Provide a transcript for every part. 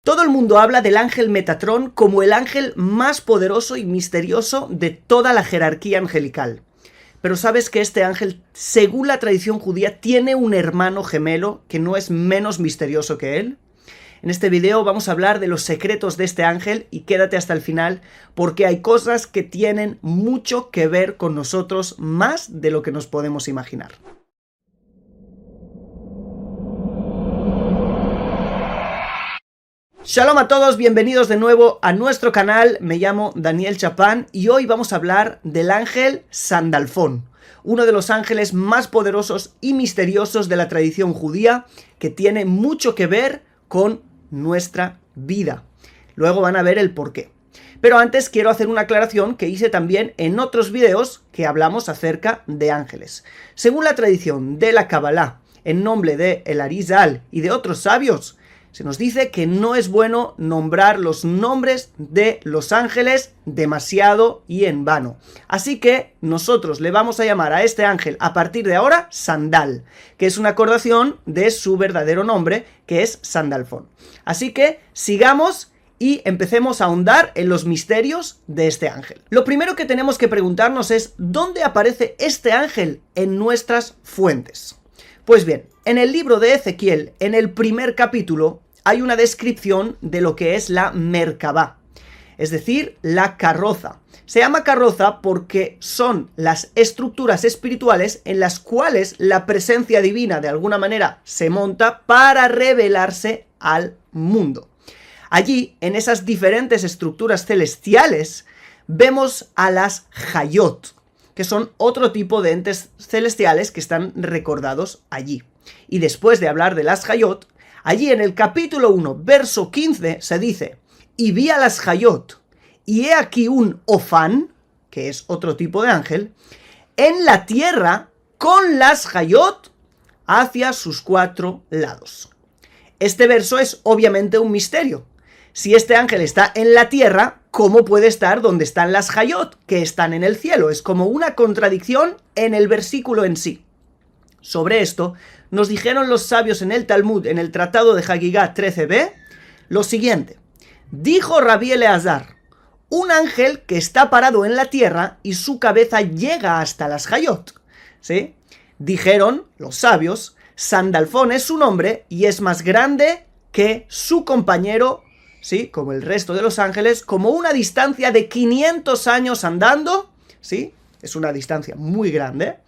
Todo el mundo habla del ángel Metatrón como el ángel más poderoso y misterioso de toda la jerarquía angelical. Pero ¿sabes que este ángel, según la tradición judía, tiene un hermano gemelo que no es menos misterioso que él? En este video vamos a hablar de los secretos de este ángel y quédate hasta el final porque hay cosas que tienen mucho que ver con nosotros más de lo que nos podemos imaginar. Shalom a todos, bienvenidos de nuevo a nuestro canal. Me llamo Daniel Chapán y hoy vamos a hablar del ángel Sandalfón, uno de los ángeles más poderosos y misteriosos de la tradición judía que tiene mucho que ver con nuestra vida. Luego van a ver el porqué. Pero antes quiero hacer una aclaración que hice también en otros videos que hablamos acerca de ángeles. Según la tradición de la Kabbalah, en nombre de el Arizal y de otros sabios, se nos dice que no es bueno nombrar los nombres de los ángeles demasiado y en vano. Así que nosotros le vamos a llamar a este ángel a partir de ahora Sandal, que es una acordación de su verdadero nombre, que es Sandalfón. Así que sigamos y empecemos a ahondar en los misterios de este ángel. Lo primero que tenemos que preguntarnos es ¿dónde aparece este ángel en nuestras fuentes? Pues bien, en el libro de Ezequiel, en el primer capítulo, hay una descripción de lo que es la Merkabá, es decir, la carroza. Se llama carroza porque son las estructuras espirituales en las cuales la presencia divina de alguna manera se monta para revelarse al mundo. Allí, en esas diferentes estructuras celestiales, vemos a las Hayot, que son otro tipo de entes celestiales que están recordados allí. Y después de hablar de las Hayot, allí en el capítulo 1, verso 15, se dice: y vi a las Hayot, y he aquí un Ofán, que es otro tipo de ángel, en la tierra con las Hayot hacia sus cuatro lados. Este verso es obviamente un misterio. Si este ángel está en la tierra, ¿cómo puede estar donde están las Hayot, que están en el cielo? Es como una contradicción en el versículo en sí. Sobre esto, nos dijeron los sabios en el Talmud, en el Tratado de Hagigá 13b, lo siguiente. Dijo Rabí Eleazar, un ángel que está parado en la tierra y su cabeza llega hasta las Hayot. ¿Sí? Dijeron los sabios, Sandalfón es su nombre y es más grande que su compañero, ¿sí? Como el resto de los ángeles, como una distancia de 500 años andando, ¿sí? Es una distancia muy grande,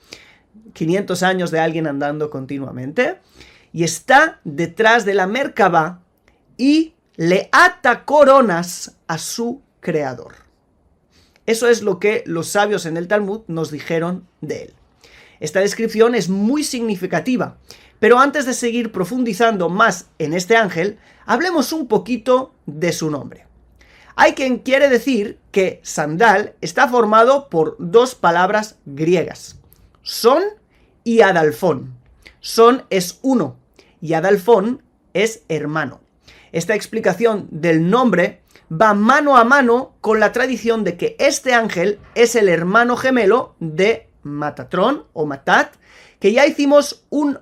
500 años de alguien andando continuamente, y está detrás de la Merkabá y le ata coronas a su creador. Eso es lo que los sabios en el Talmud nos dijeron de él. Esta descripción es muy significativa, pero antes de seguir profundizando más en este ángel, hablemos un poquito de su nombre. Hay quien quiere decir que Sandal está formado por dos palabras griegas, Son y Adalfón. Son es uno y Adalfón es hermano. Esta explicación del nombre va mano a mano con la tradición de que este ángel es el hermano gemelo de Matatrón o Matat, que ya hicimos un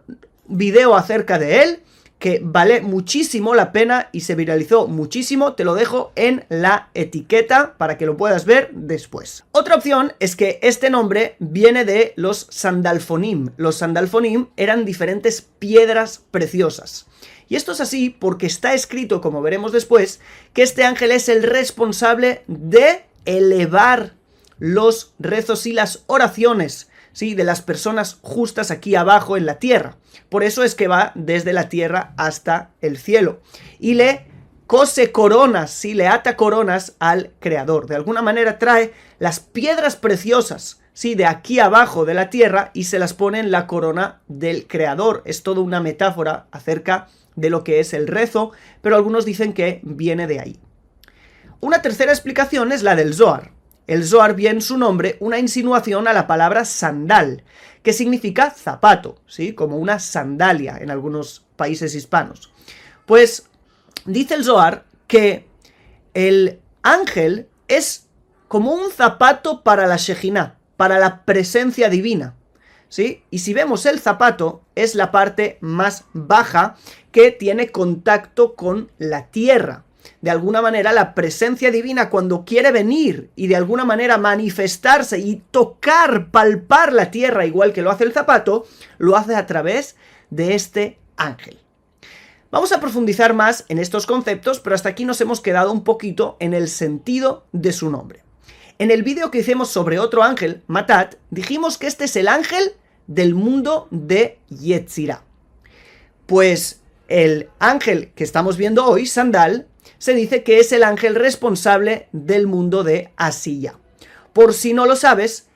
video acerca de él, que vale muchísimo la pena y se viralizó muchísimo. Te lo dejo en la etiqueta para que lo puedas ver después. Otra opción es que este nombre viene de los Sandalfonim. Los Sandalfonim eran diferentes piedras preciosas. Y esto es así porque está escrito, como veremos después, que este ángel es el responsable de elevar los rezos y las oraciones, ¿sí? De las personas justas aquí abajo en la tierra. Por eso es que va desde la tierra hasta el cielo. Y le cose coronas, ¿sí? Le ata coronas al creador. De alguna manera trae las piedras preciosas, ¿sí? De aquí abajo de la tierra y se las pone en la corona del creador. Es toda una metáfora acerca de lo que es el rezo, pero algunos dicen que viene de ahí. Una tercera explicación es la del Zohar. El Zohar viene en su nombre una insinuación a la palabra sandal, que significa zapato, ¿sí? Como una sandalia en algunos países hispanos. Pues dice el Zohar que el ángel es como un zapato para la Shejinah, para la presencia divina, ¿sí? Y si vemos el zapato, es la parte más baja que tiene contacto con la tierra. de alguna manera la presencia divina cuando quiere venir y de alguna manera manifestarse y tocar, palpar la tierra igual que lo hace el zapato, lo hace a través de este ángel. Vamos a profundizar más en estos conceptos, pero hasta aquí nos hemos quedado un poquito en el sentido de su nombre. En el vídeo que hicimos sobre otro ángel, Matat, dijimos que este es el ángel del mundo de Yetzirah. Pues el ángel que estamos viendo hoy, Sandal, se dice que es el ángel responsable del mundo de Asiya. Por si no lo sabes,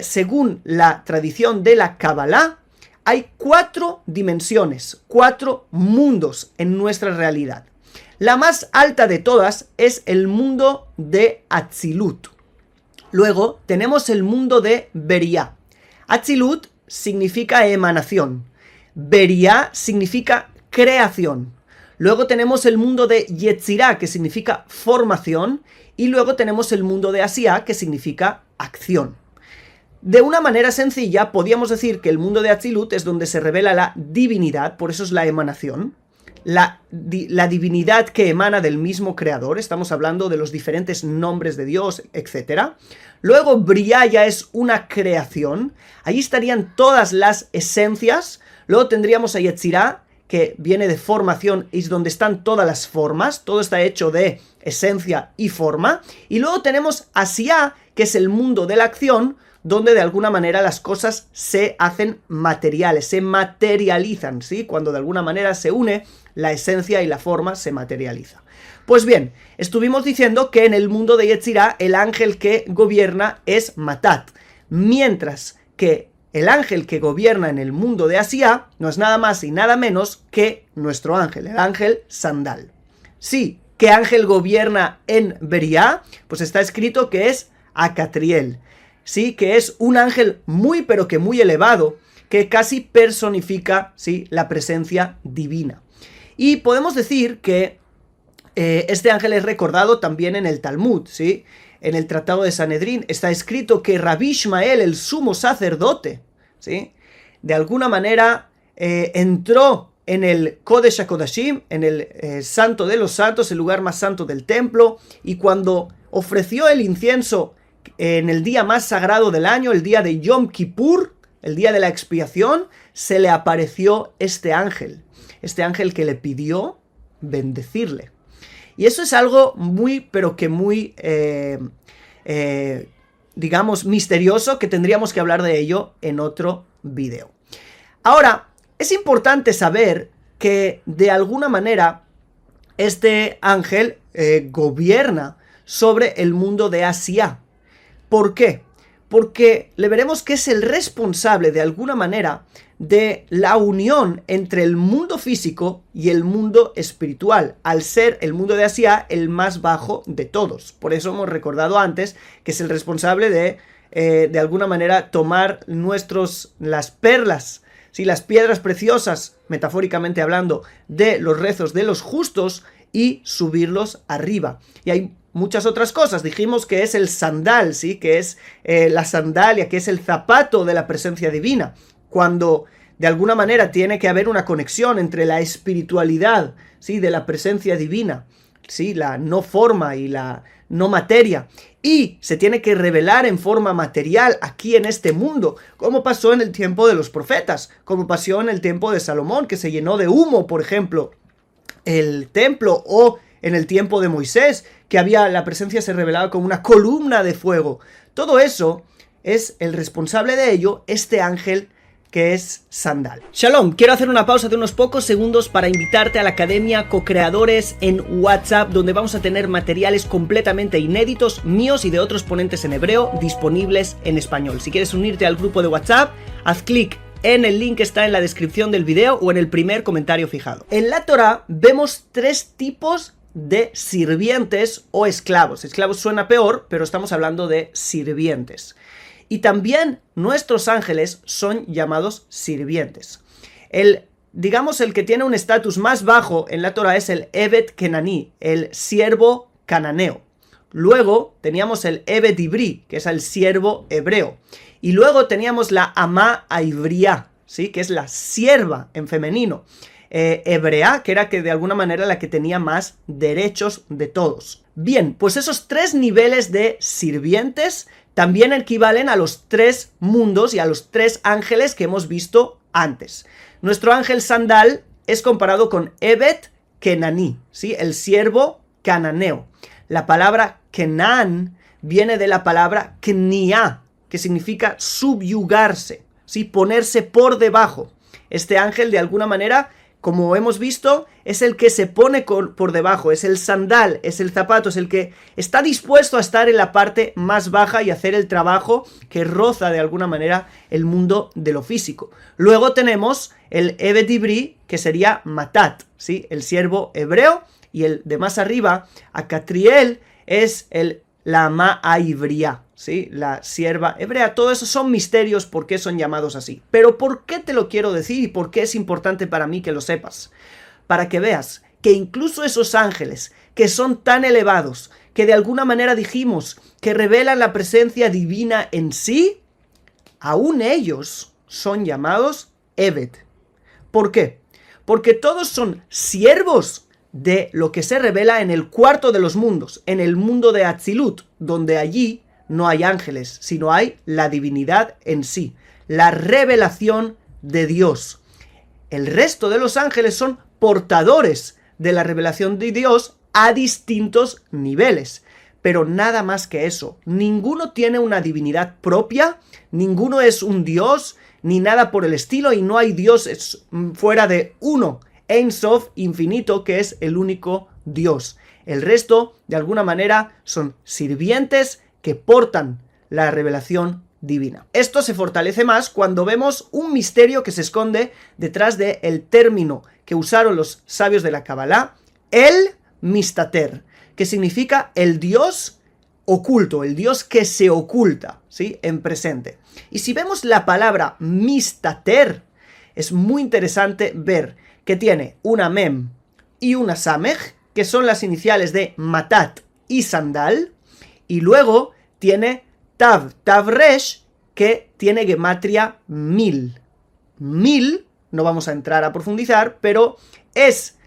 según la tradición de la Kabbalah, hay 4 dimensiones, 4 mundos en nuestra realidad. La más alta de todas es el mundo de Atzilut. Luego tenemos el mundo de Beriah. Atzilut significa emanación. Beriah significa creación. Luego tenemos el mundo de Yetzirah, que significa formación. Y luego tenemos el mundo de Asiya, que significa acción. De una manera sencilla, podríamos decir que el mundo de Atzilut es donde se revela la divinidad, por eso es la emanación. La divinidad que emana del mismo creador, estamos hablando de los diferentes nombres de Dios, etc. Luego Beriah ya es una creación, allí estarían todas las esencias. Luego tendríamos a Yetzirah, que viene de formación, y es donde están todas las formas, todo está hecho de esencia y forma. Y luego tenemos Asiya, que es el mundo de la acción, donde de alguna manera las cosas se hacen materiales, se materializan, ¿sí? Cuando de alguna manera se une la esencia y la forma se materializa. Pues bien, estuvimos diciendo que en el mundo de Yetzirah el ángel que gobierna es Matat, mientras que el ángel que gobierna en el mundo de Asiya no es nada más y nada menos que nuestro ángel, el ángel Sandal. Sí, ¿qué ángel gobierna en Beriah? Pues está escrito que es Acatriel. Sí, que es un ángel muy pero que muy elevado, que casi personifica, sí, la presencia divina. Y podemos decir que este ángel es recordado también en el Talmud, ¿sí? En el Tratado de Sanedrín está escrito que Rabbi Ishmael, el sumo sacerdote, ¿sí?, de alguna manera entró en el Kodesh HaKodashim, en el Santo de los Santos, el lugar más santo del templo, y cuando ofreció el incienso en el día más sagrado del año, el día de Yom Kippur, el día de la expiación, se le apareció este ángel que le pidió bendecirle. Y eso es algo muy, pero que muy, digamos, misterioso, que tendríamos que hablar de ello en otro video. Ahora, es importante saber que de alguna manera este ángel gobierna sobre el mundo de Asiya. ¿Por qué? Porque le veremos que es el responsable de alguna manera de la unión entre el mundo físico y el mundo espiritual, al ser el mundo de Asiya el más bajo de todos. Por eso hemos recordado antes que es el responsable de alguna manera tomar las perlas, ¿sí?, las piedras preciosas, metafóricamente hablando, de los rezos de los justos y subirlos arriba. Y hay muchas otras cosas. Dijimos que es el sandal, ¿sí?, que es la sandalia, que es el zapato de la presencia divina. Cuando de alguna manera tiene que haber una conexión entre la espiritualidad, ¿sí?, de la presencia divina, ¿sí?, la no forma y la no materia, y se tiene que revelar en forma material aquí en este mundo, como pasó en el tiempo de los profetas, como pasó en el tiempo de Salomón, que se llenó de humo, por ejemplo, el templo, o en el tiempo de Moisés, que la presencia se revelaba como una columna de fuego. Todo eso es el responsable de ello, este ángel que es Sandal. Shalom, quiero hacer una pausa de unos pocos segundos para invitarte a la Academia Co-Creadores en WhatsApp, donde vamos a tener materiales completamente inéditos, míos y de otros ponentes en hebreo, disponibles en español. Si quieres unirte al grupo de WhatsApp, haz clic en el link que está en la descripción del video o en el primer comentario fijado. En la Torá vemos 3 tipos de sirvientes o esclavos. Esclavos suena peor, pero estamos hablando de sirvientes. Y también nuestros ángeles son llamados sirvientes. Digamos, el que tiene un estatus más bajo en la Torá es el Eved Kenaní, el siervo cananeo. Luego teníamos el Eved Ibrí, que es el siervo hebreo. Y luego teníamos la Amá Ivriá, ¿sí?, que es la sierva en femenino. hebrea, que era que de alguna manera la que tenía más derechos de todos. Bien, pues esos 3 niveles de sirvientes también equivalen a los 3 mundos y a los 3 ángeles que hemos visto antes. Nuestro ángel Sandal es comparado con Evet Kenaní, ¿sí? El siervo cananeo. La palabra Kenan viene de la palabra Kniá, que significa subyugarse, ¿sí? Ponerse por debajo. Este ángel, de alguna manera, como hemos visto, es el que se pone por debajo, es el sandal, es el zapato, es el que está dispuesto a estar en la parte más baja y hacer el trabajo que roza de alguna manera el mundo de lo físico. Luego tenemos el Evet Ivri, que sería Matat, ¿sí? El siervo hebreo, y el de más arriba, Acatriel, es el Lama Ivriá, ¿sí? La sierva hebrea. Todo eso son misterios, por qué son llamados así. Pero ¿por qué te lo quiero decir y por qué es importante para mí que lo sepas? Para que veas que incluso esos ángeles que son tan elevados, que de alguna manera dijimos que revelan la presencia divina en sí, aún ellos son llamados Evet. ¿Por qué? Porque todos son siervos de lo que se revela en el cuarto de los mundos, en el mundo de Atzilut, donde allí no hay ángeles, sino hay la divinidad en sí, la revelación de Dios. El resto de los ángeles son portadores de la revelación de Dios a distintos niveles, pero nada más que eso. Ninguno tiene una divinidad propia, ninguno es un dios, ni nada por el estilo, y no hay dioses fuera de uno, Ein Sof, infinito, que es el único Dios. El resto, de alguna manera, son sirvientes que portan la revelación divina. Esto se fortalece más cuando vemos un misterio que se esconde detrás del término que usaron los sabios de la Kabbalah, el Mistater, que significa el Dios oculto, el Dios que se oculta, ¿sí? En presente. Y si vemos la palabra Mistater, es muy interesante ver que tiene una Mem y una Samech, que son las iniciales de Matat y Sandal, y luego tiene Tav, Tavresh, que tiene gematria 1000. 1000, no vamos a entrar a profundizar, pero es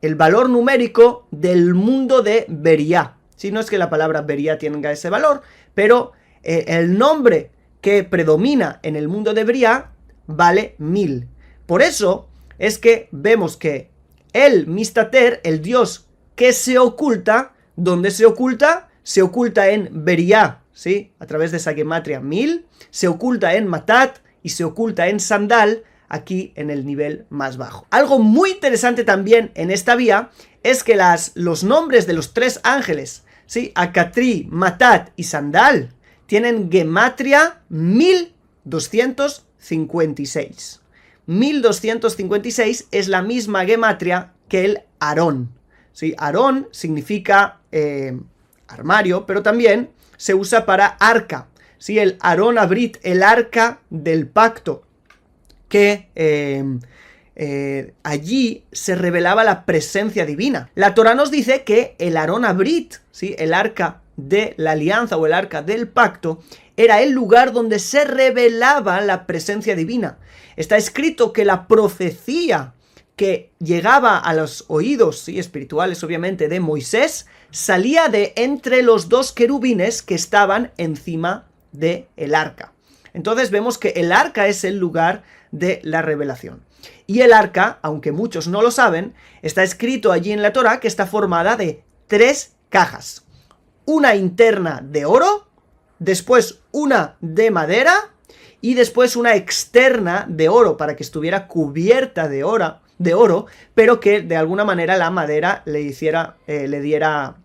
el valor numérico del mundo de Beriá. Si no es que la palabra Beriá tenga ese valor, pero el nombre que predomina en el mundo de Beriá vale 1000. Por eso es que vemos que el Mistater, el Dios que se oculta, ¿dónde se oculta? Se oculta en Beriá, ¿sí? A través de esa gematria 1000, se oculta en Matat y se oculta en Sandal, aquí en el nivel más bajo. Algo muy interesante también en esta vía es que los nombres de los 3 ángeles, ¿sí? Acatri, Matat y Sandal, tienen gematria 1256. 1256 es la misma gematria que el Aarón, ¿sí? Aarón significa armario, pero también se usa para arca, ¿sí? El Aarón Abrit, el arca del pacto, que allí se revelaba la presencia divina. La Torá nos dice que el Aarón Abrit, ¿sí? El arca de la alianza o el arca del pacto, era el lugar donde se revelaba la presencia divina. Está escrito que la profecía que llegaba a los oídos, ¿sí? Espirituales obviamente, de Moisés, salía de entre los 2 querubines que estaban encima del arca. Entonces vemos que el arca es el lugar de la revelación. Y el arca, aunque muchos no lo saben, está escrito allí en la Torá que está formada de 3 cajas. Una interna de oro, después una de madera y después una externa de oro para que estuviera cubierta de oro, pero que de alguna manera la madera le diera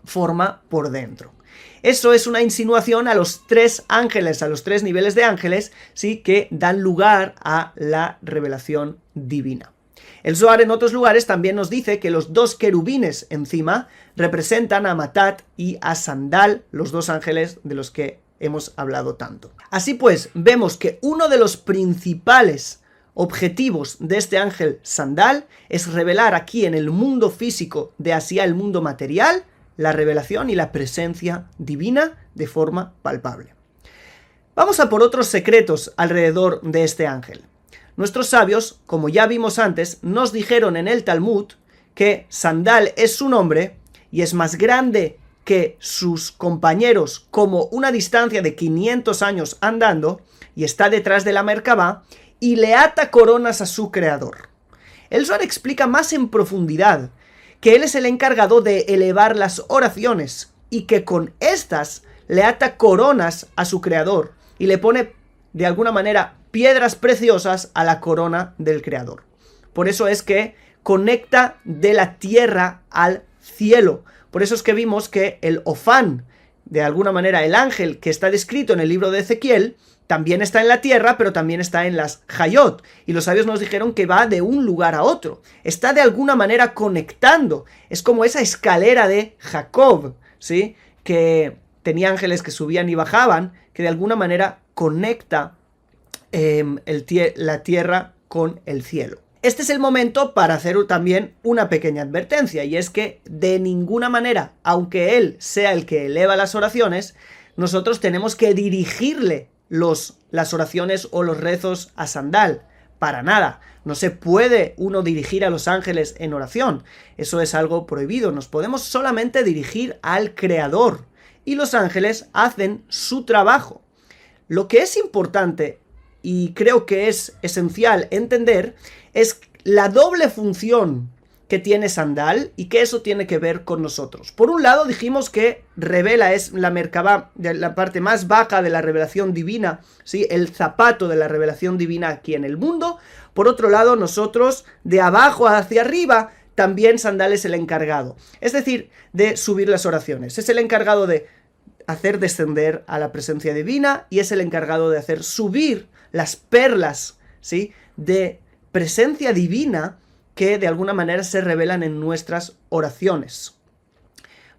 forma por dentro. Eso es una insinuación a los 3 ángeles, a los 3 niveles de ángeles, ¿sí? Que dan lugar a la revelación divina. El Zohar en otros lugares también nos dice que los 2 querubines encima representan a Matat y a Sandal, los 2 ángeles de los que hemos hablado tanto. Así pues, vemos que uno de los principales objetivos de este ángel Sandal es revelar aquí en el mundo físico de hacia el mundo material la revelación y la presencia divina de forma palpable. Vamos a por otros secretos alrededor de este ángel. Nuestros sabios, como ya vimos antes, nos dijeron en el Talmud que Sandal es su nombre y es más grande que sus compañeros como una distancia de 500 años andando y está detrás de la Merkabá y le ata coronas a su creador. El Zohar explica más en profundidad que él es el encargado de elevar las oraciones y que con estas le ata coronas a su creador y le pone de alguna manera piedras preciosas a la corona del creador. Por eso es que conecta de la tierra al cielo. Por eso es que vimos que el Ofán, de alguna manera el ángel que está descrito en el libro de Ezequiel, también está en la tierra, pero también está en las Hayot. Y los sabios nos dijeron que va de un lugar a otro. Está de alguna manera conectando. Es como esa escalera de Jacob, ¿sí? Que tenía ángeles que subían y bajaban, que de alguna manera conecta la tierra con el cielo. Este es el momento para hacer también una pequeña advertencia, y es que de ninguna manera, aunque él sea el que eleva las oraciones, nosotros tenemos que dirigirle las oraciones o los rezos a Sandal. Para nada. No se puede uno dirigir a los ángeles en oración. Eso es algo prohibido. Nos podemos solamente dirigir al Creador. Y los ángeles hacen su trabajo. Lo que es importante, y creo que es esencial entender, es la doble función que tiene Sandal y que eso tiene que ver con nosotros. Por un lado dijimos que revela, es la Merkabá, la parte más baja de la revelación divina, ¿sí? El zapato de la revelación divina aquí en el mundo. Por otro lado, nosotros de abajo hacia arriba, también Sandal es el encargado. Es decir, de subir las oraciones. Es el encargado de hacer descender a la presencia divina y es el encargado de hacer subir las perlas, ¿sí? De presencia divina que de alguna manera se revelan en nuestras oraciones.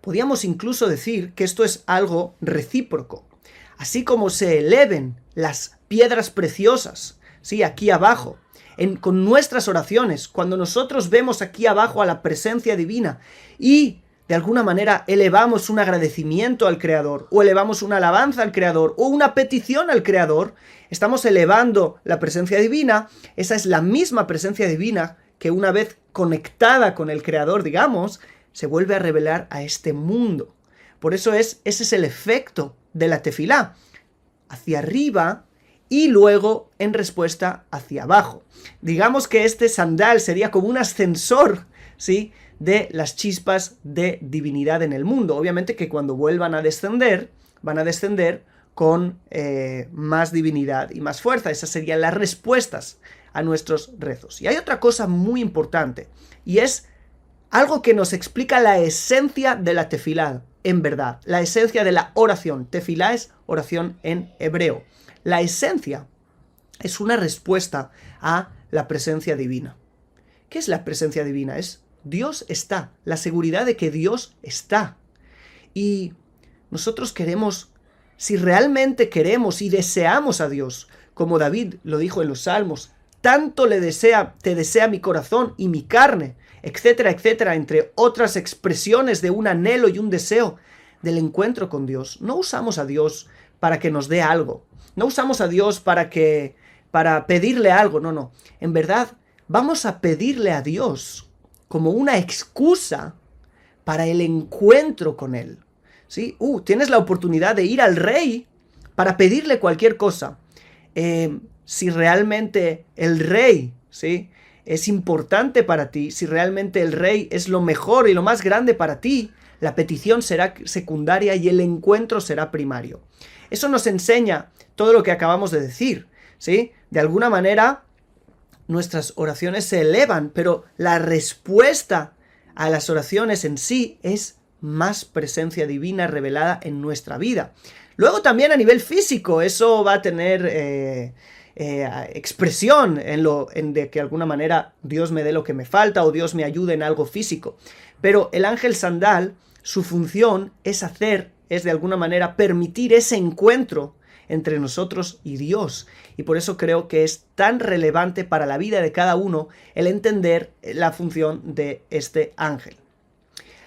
Podríamos incluso decir que esto es algo recíproco. Así como se eleven las piedras preciosas, ¿sí? Aquí abajo, con nuestras oraciones, cuando nosotros vemos aquí abajo a la presencia divina y de alguna manera elevamos un agradecimiento al Creador, o elevamos una alabanza al Creador, o una petición al Creador, estamos elevando la presencia divina. Esa es la misma presencia divina que una vez conectada con el Creador, digamos, se vuelve a revelar a este mundo. Por eso ese es el efecto de la tefilá, hacia arriba y luego en respuesta hacia abajo. Digamos que este Sandal sería como un ascensor, ¿sí?, de las chispas de divinidad en el mundo. Obviamente que cuando vuelvan a descender, van a descender con más divinidad y más fuerza. Esas serían las respuestas a nuestros rezos. Y hay otra cosa muy importante, y es algo que nos explica la esencia de la tefilá, en verdad, la esencia de la oración. Tefilá es oración en hebreo. La esencia es una respuesta a la presencia divina. ¿Qué es la presencia divina? Es Dios está, la seguridad de que Dios está. Y nosotros queremos, si realmente queremos y deseamos a Dios, como David lo dijo en los Salmos, tanto te desea mi corazón y mi carne, etcétera, etcétera, entre otras expresiones de un anhelo y un deseo del encuentro con Dios. No usamos a Dios para que nos dé algo. No usamos a Dios para pedirle algo, no. En verdad, vamos a pedirle a Dios como una excusa para el encuentro con Él. ¿Sí? Tienes la oportunidad de ir al rey para pedirle cualquier cosa. Si realmente el rey, ¿sí?, es importante para ti, si realmente el rey es lo mejor y lo más grande para ti, la petición será secundaria y el encuentro será primario. Eso nos enseña todo lo que acabamos de decir, ¿sí? De alguna manera, nuestras oraciones se elevan, pero la respuesta a las oraciones en sí es más presencia divina revelada en nuestra vida. Luego también a nivel físico, eso va a tener expresión en de que de alguna manera Dios me dé lo que me falta o Dios me ayude en algo físico. Pero el ángel Sandal, su función es de alguna manera permitir ese encuentro entre nosotros y Dios. Y por eso creo que es tan relevante para la vida de cada uno el entender la función de este ángel.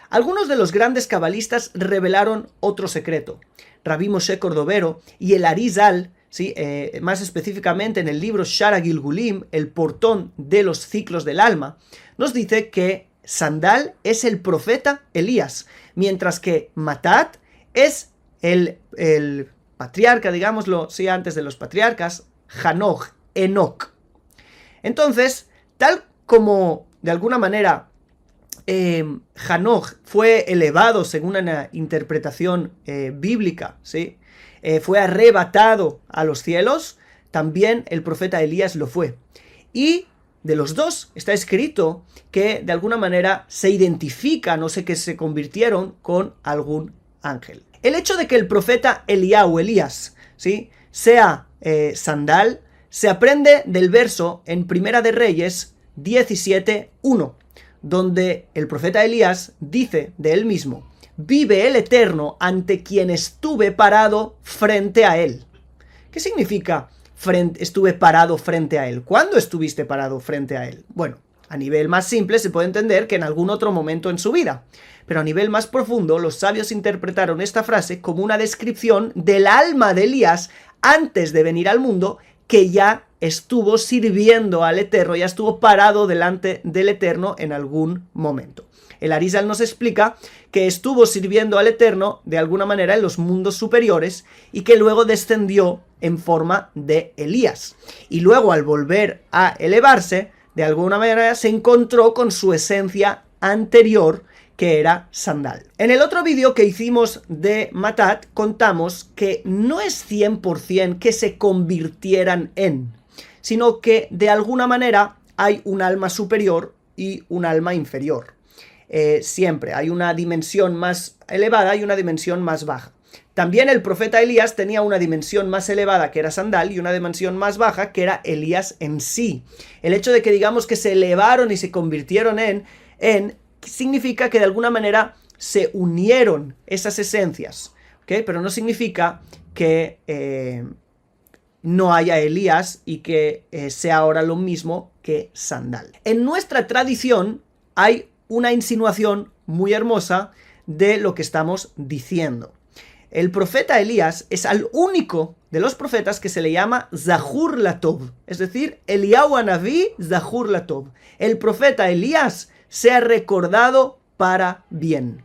Algunos de los grandes cabalistas revelaron otro secreto. Rabbi Moshe Cordovero y el Arizal, ¿sí? Más específicamente en el libro Shara Gilgulim, el portón de los ciclos del alma, nos dice que Sandal es el profeta Elías, mientras que Matat es el patriarca, digámoslo, sí, antes de los patriarcas, Hanoch, Enoch. Entonces, tal como de alguna manera Hanoch fue elevado según una interpretación bíblica, ¿sí? Fue arrebatado a los cielos, también el profeta Elías lo fue. Y de los dos está escrito que de alguna manera se identifican, o sé que se convirtieron con algún ángel. El hecho de que el profeta Elías, ¿sí?, sea Sandal, se aprende del verso en Primera de Reyes 17:1, donde el profeta Elías dice de él mismo: vive el Eterno ante quien estuve parado frente a él. ¿Qué significa estuve parado frente a él? ¿Cuándo estuviste parado frente a él? Bueno, a nivel más simple se puede entender que en algún otro momento en su vida, pero a nivel más profundo los sabios interpretaron esta frase como una descripción del alma de Elías antes de venir al mundo, que ya estuvo sirviendo al Eterno, ya estuvo parado delante del Eterno en algún momento. El Arizal nos explica que estuvo sirviendo al Eterno de alguna manera en los mundos superiores y que luego descendió en forma de Elías. Y luego, al volver a elevarse, de alguna manera se encontró con su esencia anterior, que era Sandal. En el otro vídeo que hicimos de Matat contamos que no es 100% que se convirtieran en, sino que de alguna manera hay un alma superior y un alma inferior. Siempre hay una dimensión más elevada y una dimensión más baja. También el profeta Elías tenía una dimensión más elevada, que era Sandal, y una dimensión más baja, que era Elías en sí. El hecho de que digamos que se elevaron y se convirtieron en significa que de alguna manera se unieron esas esencias, ¿ok? Pero no significa que no haya Elías y que sea ahora lo mismo que Sandal. En nuestra tradición hay una insinuación muy hermosa de lo que estamos diciendo. El profeta Elías es al único de los profetas que se le llama Zahur Latov, es decir, Eliyahu Hanaví Zahur Latov. El profeta Elías se ha recordado para bien.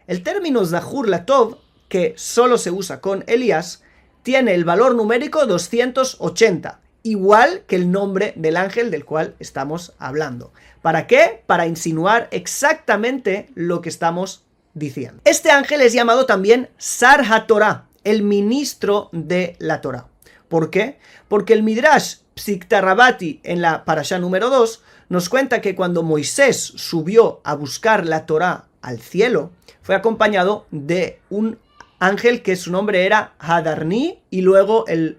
El término Zahur Latov, que solo se usa con Elías, tiene el valor numérico 280, igual que el nombre del ángel del cual estamos hablando. ¿Para qué? Para insinuar exactamente lo que estamos diciendo. Este ángel es llamado también Sar HaTorah, el ministro de la Torah. ¿Por qué? Porque el Midrash Psikta Rabati en la Parashá número 2 nos cuenta que cuando Moisés subió a buscar la Torah al cielo, fue acompañado de un ángel que su nombre era Hadarni y luego el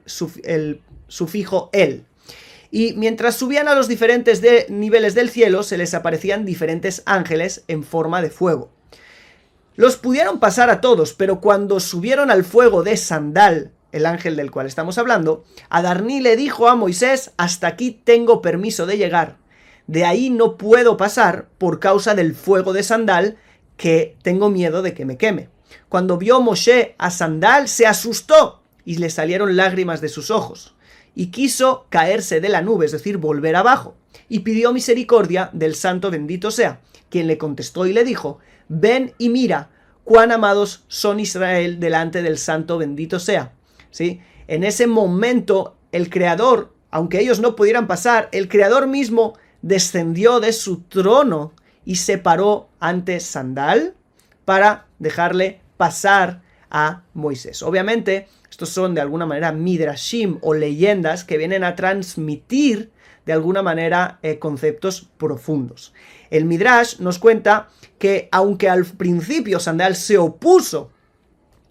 sufijo el. Y mientras subían a los diferentes niveles del cielo, se les aparecían diferentes ángeles en forma de fuego. Los pudieron pasar a todos, pero cuando subieron al fuego de Sandal, el ángel del cual estamos hablando, Hadarni le dijo a Moisés: hasta aquí tengo permiso de llegar, de ahí no puedo pasar por causa del fuego de Sandal, que tengo miedo de que me queme. Cuando vio Moshe a Sandal, se asustó y le salieron lágrimas de sus ojos, y quiso caerse de la nube, es decir, volver abajo, y pidió misericordia del santo bendito sea, quien le contestó y le dijo: ven y mira cuán amados son Israel delante del santo bendito sea. ¿Sí? En ese momento el Creador, aunque ellos no pudieran pasar, el Creador mismo descendió de su trono y se paró ante Sandal para dejarle pasar a Moisés. Obviamente, estos son de alguna manera midrashim o leyendas que vienen a transmitir de alguna manera conceptos profundos. El midrash nos cuenta que aunque al principio Sandal se opuso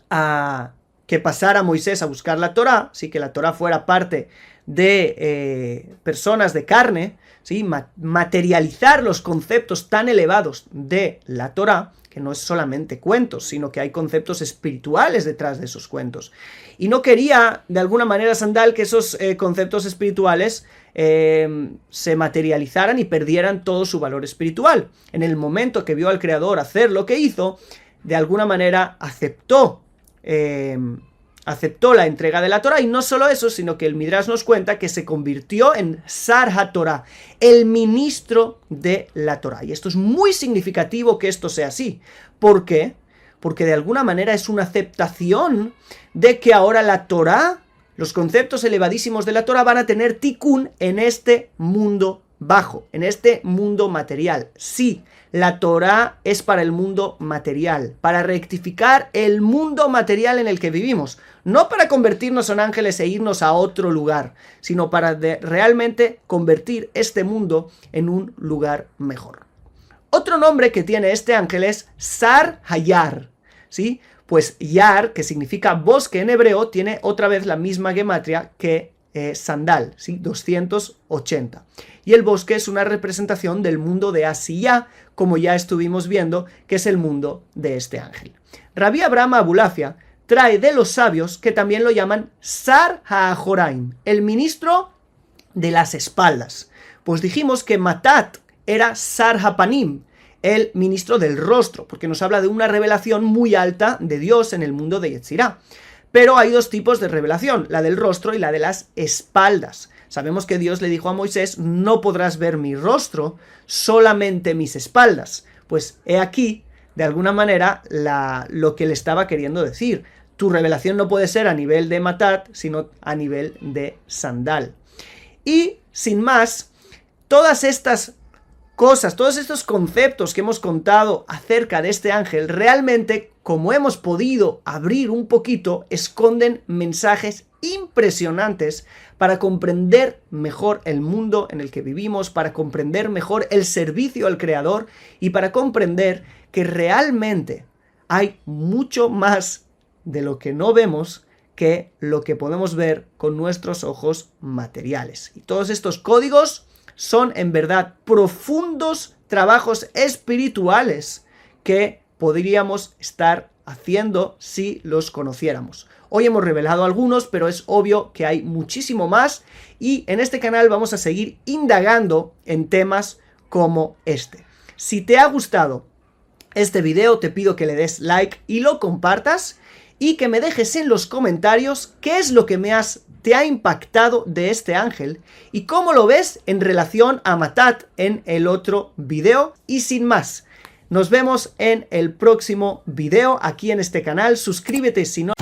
a que pasara Moisés a buscar la Torá, ¿sí?, que la Torá fuera parte de personas de carne, ¿sí?, materializar los conceptos tan elevados de la Torá, que no es solamente cuentos, sino que hay conceptos espirituales detrás de esos cuentos. Y no quería, de alguna manera, Sandal, que esos conceptos espirituales se materializaran y perdieran todo su valor espiritual. En el momento que vio al Creador hacer lo que hizo, de alguna manera aceptó aceptó la entrega de la Torá, y no solo eso, sino que el Midrash nos cuenta que se convirtió en Sar HaTorah, el ministro de la Torá. Y esto es muy significativo que esto sea así. ¿Por qué? Porque de alguna manera es una aceptación de que ahora la Torá, los conceptos elevadísimos de la Torá, van a tener tikkun en este mundo bajo, en este mundo material. Sí, la Torá es para el mundo material, para rectificar el mundo material en el que vivimos, no para convertirnos en ángeles e irnos a otro lugar, sino para realmente convertir este mundo en un lugar mejor. Otro nombre que tiene este ángel es Sar Hayar, ¿sí? Pues Yar, que significa bosque en hebreo, tiene otra vez la misma gematria que Sandal, ¿sí? 280. Y el bosque es una representación del mundo de Asiyá, como ya estuvimos viendo, que es el mundo de este ángel. Rabbi Abraham Abulafia trae de los sabios que también lo llaman Sar HaAjoraim, el ministro de las espaldas. Pues dijimos que Matat era Sar HaPanim, el ministro del rostro, porque nos habla de una revelación muy alta de Dios en el mundo de Yetzirah. Pero hay dos tipos de revelación, la del rostro y la de las espaldas. Sabemos que Dios le dijo a Moisés, no podrás ver mi rostro, solamente mis espaldas. Pues he aquí, de alguna manera, lo que le estaba queriendo decir. Tu revelación no puede ser a nivel de Matat, sino a nivel de Sandal. Y, sin más, todas estas cosas, todos estos conceptos que hemos contado acerca de este ángel, realmente, como hemos podido abrir un poquito, esconden mensajes impresionantes para comprender mejor el mundo en el que vivimos, para comprender mejor el servicio al Creador y para comprender que realmente hay mucho más de lo que no vemos que lo que podemos ver con nuestros ojos materiales. Y todos estos códigos son en verdad profundos trabajos espirituales que podríamos estar haciendo si los conociéramos. Hoy hemos revelado algunos, pero es obvio que hay muchísimo más y en este canal vamos a seguir indagando en temas como este. Si te ha gustado este video, te pido que le des like y lo compartas y que me dejes en los comentarios qué es lo que te ha impactado de este ángel y cómo lo ves en relación a Matat en el otro video. Y sin más, nos vemos en el próximo video aquí en este canal. Suscríbete si no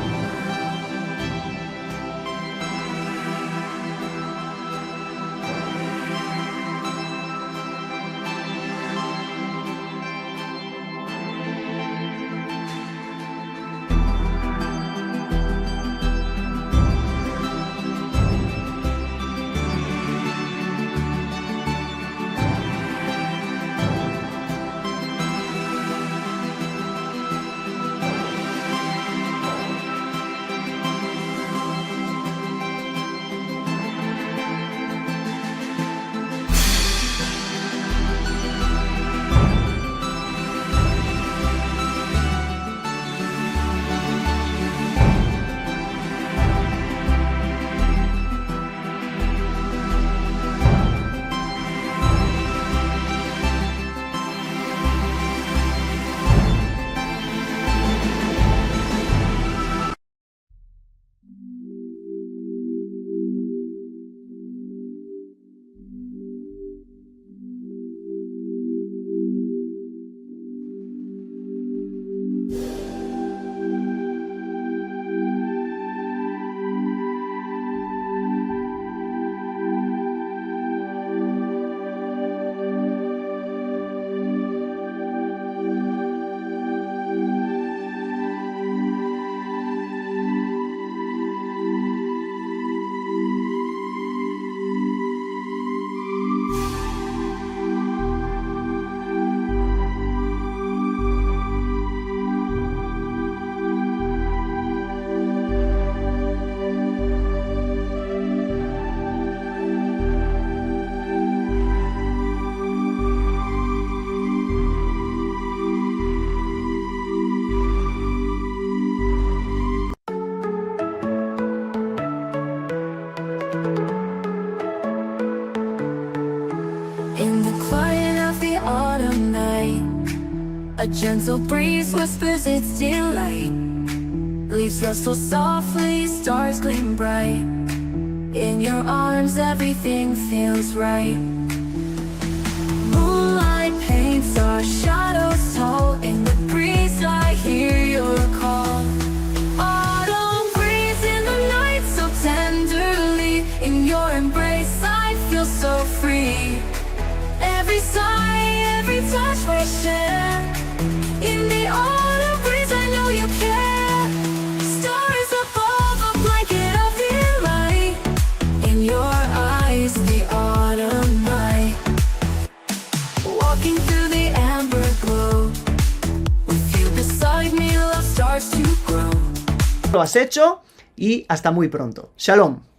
A gentle breeze whispers its delight. Leaves rustle softly, stars gleam bright. In your arms everything feels right. Moonlight paints our shadows tall. In the breeze I hear your call. Autumn breeze in the night so tenderly. In your embrace I feel so free. Every sigh, every touch we share. In the autumn breeze I know you care. Stars above, a blanket of delight. In your eyes, the autumn night. Walking through the amber glow. With you beside me, love starts to grow. Lo has hecho y hasta muy pronto. Shalom.